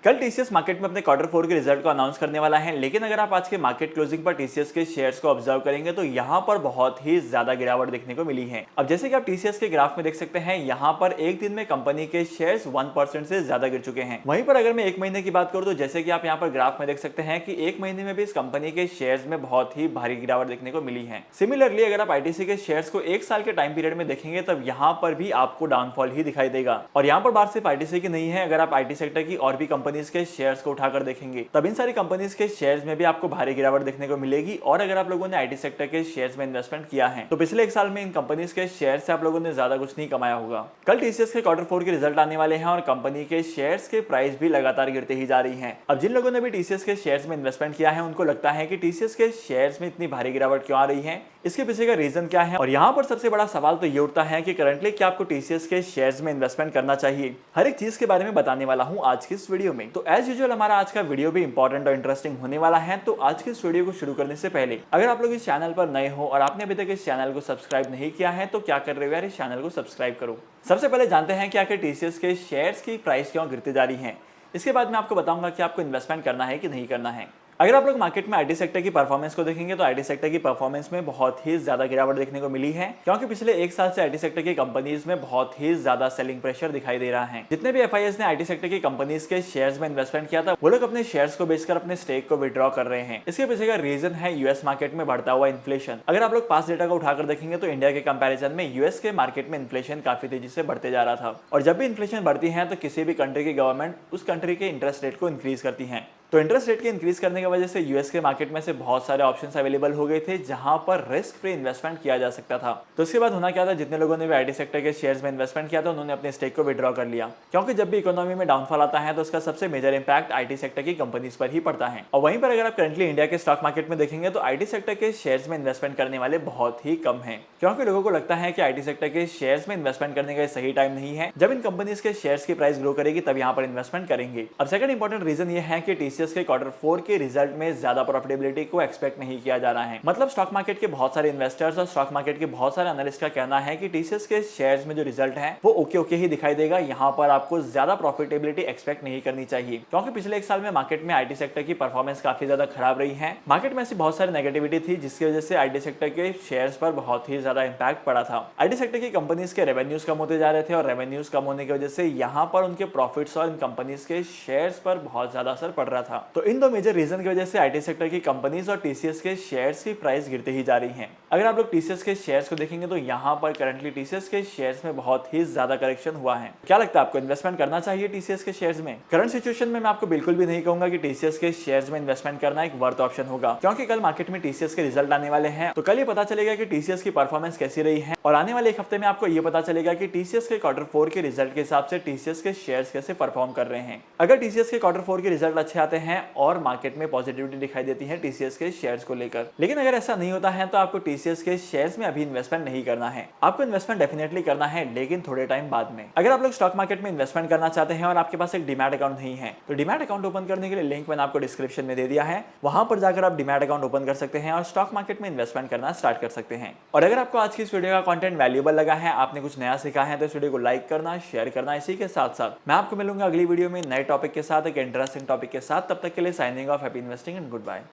कल TCS market में अपने क्वार्टर 4 के रिजल्ट को अनाउंस करने वाला है, लेकिन अगर आप आज के मार्केट क्लोजिंग पर टीसीएस के शेयर्स को ऑब्जर्व करेंगे तो यहाँ पर बहुत ही ज्यादा गिरावट देखने को मिली है। अब जैसे कि आप टीसीएस के ग्राफ में देख सकते हैं, यहाँ पर एक दिन में कंपनी के शेयर्स 1% से ज्यादा गिर चुके हैं। वहीं पर अगर मैं एक महीने की बात करूँ तो जैसे कि आप यहाँ पर ग्राफ में देख सकते हैं कि एक महीने में भी इस कंपनी के शेयर्स में बहुत ही भारी गिरावट देखने को मिली है। सिमिलरली अगर आप आईटीसी के शेयर्स को एक साल के टाइम पीरियड में देखेंगे तब यहाँ पर भी आपको डाउनफॉल ही दिखाई देगा। और यहाँ पर बात सिर्फ आईटीसी की नहीं है, अगर आप आईटी सेक्टर की और भी कंपनीज के शेयर्स को उठाकर देखेंगे तब इन सारी कंपनीज के शेयर्स में भी आपको भारी गिरावट देखने को मिलेगी। और अगर आप लोगों ने आईटी सेक्टर के शेयर्स में इन्वेस्टमेंट किया है तो पिछले एक साल में इन कंपनीज के शेयर से आप लोगों ने ज्यादा कुछ नहीं कमाया होगा। कल टीसीएस के क्वार्टर 4 के रिजल्ट आने वाले हैं और कंपनी के शेयर्स के प्राइस भी लगातार गिरते ही जा रही हैं। अब जिन लोगों ने भी टीसीएस के शेयर्स में इन्वेस्टमेंट किया है उनको लगता है कि टीसीएस के शेयर्स में इतनी भारी गिरावट क्यों आ रही है, इसके पीछे का रीजन क्या है। और यहाँ पर सबसे बड़ा सवाल तो ये उठता है कि करंटली क्या आपको टीसीएस के शेयर्स में इन्वेस्टमेंट करना चाहिए। हर एक चीज के बारे में बताने वाला हूँ आज की इस वीडियो में। तो एज यूजुअल हमारा आज का वीडियो भी इंपॉर्टेंट और इंटरेस्टिंग होने वाला है। तो आज के इस वीडियो को शुरू करने से पहले अगर आप लोग इस चैनल पर नए हो और आपने अभी तक इस चैनल को सब्सक्राइब नहीं किया है तो क्या कर रहे हो यार, इस चैनल को सब्सक्राइब करो। सबसे पहले जानते हैं कि आखिर टीसीएस के शेयर्स की प्राइस क्यों गिरती जा रही है। इसके बाद मैं आपको बताऊंगा कि आपको इन्वेस्टमेंट करना है कि नहीं करना है। अगर आप लोग मार्केट में आईटी सेक्टर की परफॉर्मेंस को देखेंगे तो आईटी सेक्टर की परफॉर्मेंस में बहुत ही ज्यादा गिरावट देखने को मिली है, क्योंकि पिछले एक साल से आईटी सेक्टर की कंपनीज में बहुत ही ज्यादा सेलिंग प्रेशर दिखाई दे रहा है। जितने भी एफआईएस ने आईटी सेक्टर की कंपनीज के शेयर्स में इन्वेस्टमेंट किया था वो लोग अपने शेयर्स को बेचकर अपने स्टेक को विड्रॉ कर रहे हैं। इसके पीछे का रीजन है यूएस मार्केट में बढ़ता हुआ इन्फ्लेशन। अगर आप लोग पास डेटा को उठाकर देखेंगे तो इंडिया के कंपैरिजन में यूएस के मार्केट में इन्फ्लेशन काफी तेजी से बढ़ते जा रहा था। और जब भी इन्फ्लेशन बढ़ती है तो किसी भी कंट्री की गवर्नमेंट उस कंट्री के इंटरेस्ट रेट को इंक्रीज करती है। तो इंटरेस्ट रेट के इंक्रीज करने की वजह से यूएस के मार्केट में से बहुत सारे ऑप्शंस अवेलेबल हो गए थे जहां पर रिस्क फ्री इन्वेस्टमेंट किया जा सकता था। तो इसके बाद होना क्या था, जितने लोगों ने भी आईटी सेक्टर के शेयर्स में इन्वेस्टमेंट किया था उन्होंने अपने स्टेक को विड्रॉ कर लिया, क्योंकि जब भी इकोनॉमी में डाउनफॉल आता है तो उसका सबसे मेजर इंपैक्ट आईटी सेक्टर की कंपनीज पर ही पड़ता है। और वहीं पर अगर आप करंटली इंडिया के स्टॉक मार्केट में देखेंगे तो आईटी सेक्टर के शेयर्स में इन्वेस्टमेंट करने वाले बहुत ही कम है, क्योंकि लोगों को लगता है कि आईटी सेक्टर के शेयर्स में इन्वेस्टमेंट करने का सही टाइम नहीं है। जब इन कंपनीज के शेयर्स की प्राइस ग्रो करेगी तब यहाँ पर इन्वेस्टमेंट करेंगे। अब सेकंड इंपॉर्टेंट रीजन ये है कि टीसीएस के क्वार्टर 4 के रिजल्ट में ज्यादा प्रॉफिटेबिलिटी को एक्सपेक्ट नहीं किया जा रहा है। मतलब स्टॉक मार्केट के बहुत सारे इन्वेस्टर्स और स्टॉक मार्केट के बहुत सारे एनालिस्ट का कहना है कि टीसीएस के शेयर्स में जो रिजल्ट है वो ओके ही दिखाई देगा। यहाँ पर आपको ज्यादा प्रॉफिटेबिलिटी एक्सपेक्ट नहीं करनी चाहिए, क्योंकि पिछले एक साल में मार्केट में आईटी सेक्टर की परफॉर्मेंस काफी ज्यादा खराब रही है। मार्केट में ऐसी बहुत सारी नेगेटिविटी थी जिसकी वजह से आईटी सेक्टर के शेयर्स पर बहुत ही ज्यादा इंपैक्ट पड़ा था। आईटी सेक्टर की कंपनीज के रेवेन्यूज कम होते जा रहे थे और रेवेन्यूज कम होने की वजह से यहाँ पर उनके प्रॉफिट्स और इन कंपनीज के शेयर्स पर बहुत ज्यादा असर पड़ रहा था। तो इन दो मेजर रीजन की वजह से आईटी सेक्टर की कंपनीज और टीसीएस के शेयर्स की प्राइस गिरती ही जा रही है। अगर आप लोग टीसीएस के शेयर्स को देखेंगे तो यहाँ पर करंटली टीसीएस के शेयर्स में बहुत ही ज्यादा करेक्शन हुआ है। क्या लगता है आपको इन्वेस्टमेंट करना चाहिए टीसीएस के शेयर्स में? करंट सिचुएशन में मैं आपको बिल्कुल भी नहीं कहूंगा कि टीसीएस के शेयर्स में इन्वेस्टमेंट करना एक वर्थ ऑप्शन होगा, क्योंकि कल मार्केट में टीसीएस के रिजल्ट आने वाले हैं। तो कल ये पता चलेगा कि टीसीएस की परफॉर्मेंस कैसी रही है और आने वाले एक हफ्ते में आपको ये पता चलेगा कि टीसीएस के क्वार्टर 4 के रिजल्ट के हिसाब से टीसीएस के शेयर्स कैसे परफॉर्म कर रहे हैं। अगर टीसीएस के क्वार्टर 4 के रिजल्ट अच्छे आते हैं और मार्केट में पॉजिटिविटी दिखाई देती है टीसीएस के शेयर्स को लेकर, लेकिन अगर ऐसा नहीं होता है तो आपको टीसीएस के शेयर्स में अभी इन्वेस्टमेंट नहीं करना है। आपको इन्वेस्टमेंट डेफिनेटली करना है, लेकिन थोड़े टाइम बाद में। अगर आप लोग स्टॉक मार्केट में इन्वेस्टमेंट करना चाहते हैं और आपके पास एक डीमैट अकाउंट नहीं है तो डीमैट अकाउंट ओपन करने के लिए लिंक मैंने आपको डिस्क्रिप्शन में दे दिया है। वहां पर जाकर आप डीमैट अकाउंट ओपन कर सकते हैं और स्टॉक मार्केट में इन्वेस्टमेंट करना स्टार्ट कर सकते हैं। और अगर आपको आज की इस वीडियो का कंटेंट वैल्यूएबल लगा है, आपने कुछ नया सीखा है, तो इस वीडियो को लाइक करना, शेयर करना। इसी के साथ साथ मैं आपको मिलूंगा अगली वीडियो में नए टॉपिक के साथ, एक इंटरेस्टिंग टॉपिक के साथ। तब तक के लिए signing off, happy investing and good bye.